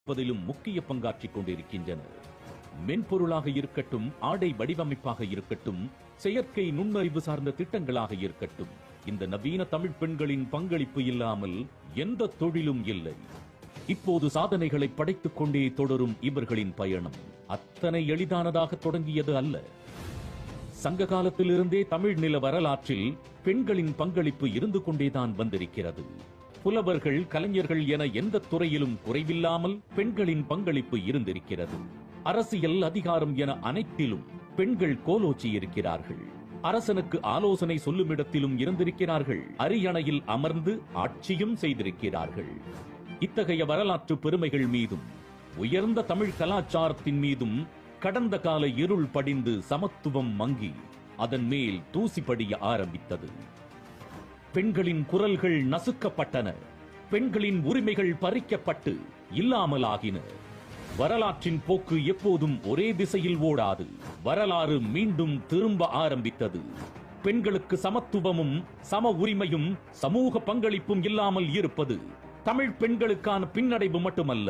பதிலும் முக்கிய பங்காற்றிக் கொண்டிருக்கின்றனர். மென்பொருளாக இருக்கட்டும், ஆடை வடிவமைப்பாக இருக்கட்டும், செயற்கை நுண்ணறிவு சார்ந்த திட்டங்களாக இருக்கட்டும், இந்த நவீன தமிழ் பெண்களின் பங்களிப்பு இல்லாமல் எந்த தொழிலும் இல்லை. இப்போது சாதனைகளை படைத்துக் கொண்டே தொடரும் இவர்களின் பயணம் அத்தனை எளிதானதாக தொடங்கியது அல்ல. சங்க காலத்திலிருந்தே தமிழ் நில வரலாற்றில் பெண்களின் பங்களிப்பு இருந்து கொண்டேதான் வந்திருக்கிறது. புலவர்கள், கலைஞர்கள் என எந்த துறையிலும் குறைவில்லாமல் பெண்களின் பங்களிப்பு இருந்திருக்கிறது. அரசியல், அதிகாரம் என அனைத்திலும் பெண்கள் கோலோச்சி இருக்கிறார்கள். அரசனுக்கு ஆலோசனை சொல்லும் இடத்திலும் இருந்திருக்கிறார்கள். அரியணையில் அமர்ந்து ஆட்சியும் செய்திருக்கிறார்கள். இத்தகைய வரலாற்று பெருமைகள் மீதும் உயர்ந்த தமிழ் கலாச்சாரத்தின் மீதும் கடந்த கால இருள் படிந்து சமத்துவம் மங்கி அதன் மேல் தூசி படிய ஆரம்பித்தது. பெண்களின் குரல்கள் நசுக்கப்பட்டன. பெண்களின் உரிமைகள் பறிக்கப்பட்டு இல்லாமலாகின. வரலாற்றின் போக்கு எப்போதும் ஒரே திசையில் ஓடாது. வரலாறு மீண்டும் திரும்ப ஆரம்பித்தது. பெண்களுக்கு சமத்துவமும் சம உரிமையும் சமூக பங்களிப்பும் இல்லாமல் இருப்பது தமிழ் பெண்களுக்கான பின்னடைவு மட்டுமல்ல,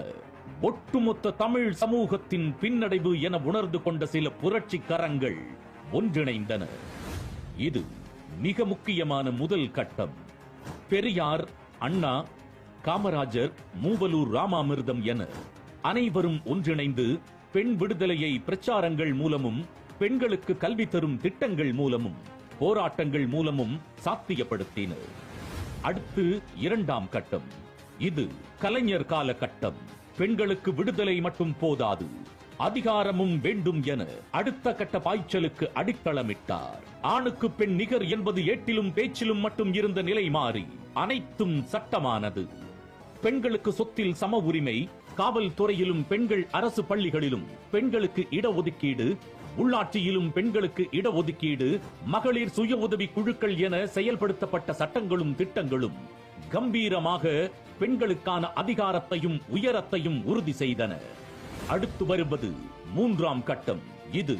ஒட்டுமொத்த தமிழ் சமூகத்தின் பின்னடைவு என உணர்ந்து கொண்ட சில புரட்சி கரங்கள் ஒன்றிணைந்தன. இது மிக முக்கியமான முதல் கட்டம். பெரியார், அண்ணா, காமராஜர், மூவலூர் ராமாமிர்தம் என அனைவரும் ஒன்றிணைந்து பெண் விடுதலையை பிரச்சாரங்கள் மூலமும், பெண்களுக்கு கல்வி தரும் திட்டங்கள் மூலமும், போராட்டங்கள் மூலமும் சாத்தியப்படுத்தினர். அடுத்து இரண்டாம் கட்டம். இது கலைஞர் கால கட்டம். பெண்களுக்கு விடுதலை மட்டும் போதாது, அதிகாரமும் வேண்டும் என அடுத்த கட்ட பாய்ச்சலுக்கு அடித்தளமிட்டார். ஆணுக்கு பெண் நிகர் என்பது ஏட்டிலும் பேச்சிலும் மட்டும் இருந்த நிலை மாறி அனைத்தும் சட்டமானது. பெண்களுக்கு சொத்தில் சம உரிமை, காவல்துறையிலும் பெண்கள், அரசு பள்ளிகளிலும் பெண்களுக்கு இடஒதுக்கீடு, உள்ளாட்சியிலும் பெண்களுக்கு இடஒதுக்கீடு, மகளிர் சுய உதவி குழுக்கள் என செயல்படுத்தப்பட்ட சட்டங்களும் திட்டங்களும் கம்பீரமாக பெண்களுக்கான அதிகாரத்தையும் உயரத்தையும் உறுதி செய்தன. அடுத்து வருவது மூன்றாம் கட்டம். இது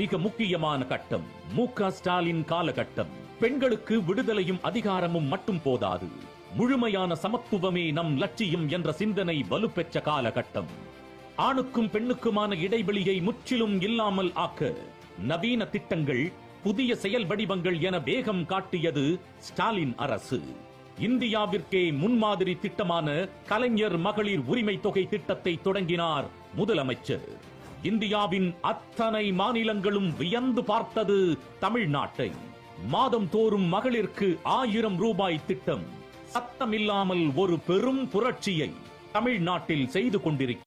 மிக முக்கியமான கட்டம். மு.க. ஸ்டாலின் காலகட்டம். பெண்களுக்கு விடுதலையும் அதிகாரமும் மட்டும் போதாது, முழுமையான சமத்துவமே நம் லட்சியம் என்ற சிந்தனை வலுப்பெற்ற காலகட்டம். ஆணுக்கும் பெண்ணுக்குமான இடைவெளியை முற்றிலும் இல்லாமல் ஆக்க நவீன திட்டங்கள், புதிய செயல் வடிவங்கள் என வேகம் காட்டியது ஸ்டாலின் அரசு. இந்தியாவிற்கே முன்மாதிரி திட்டமான கலைஞர் மகளிர் உரிமை தொகை திட்டத்தை தொடங்கினார் முதலமைச்சர். இந்தியாவின் அத்தனை மாநிலங்களும் வியந்து பார்த்தது தமிழ்நாட்டை. மாதம் தோறும் மகளிருக்கு 1000 ரூபாய் திட்டம் சத்தமில்லாமல் ஒரு பெரும் புரட்சியை தமிழ்நாட்டில் செய்து கொண்டிருக்கிறது.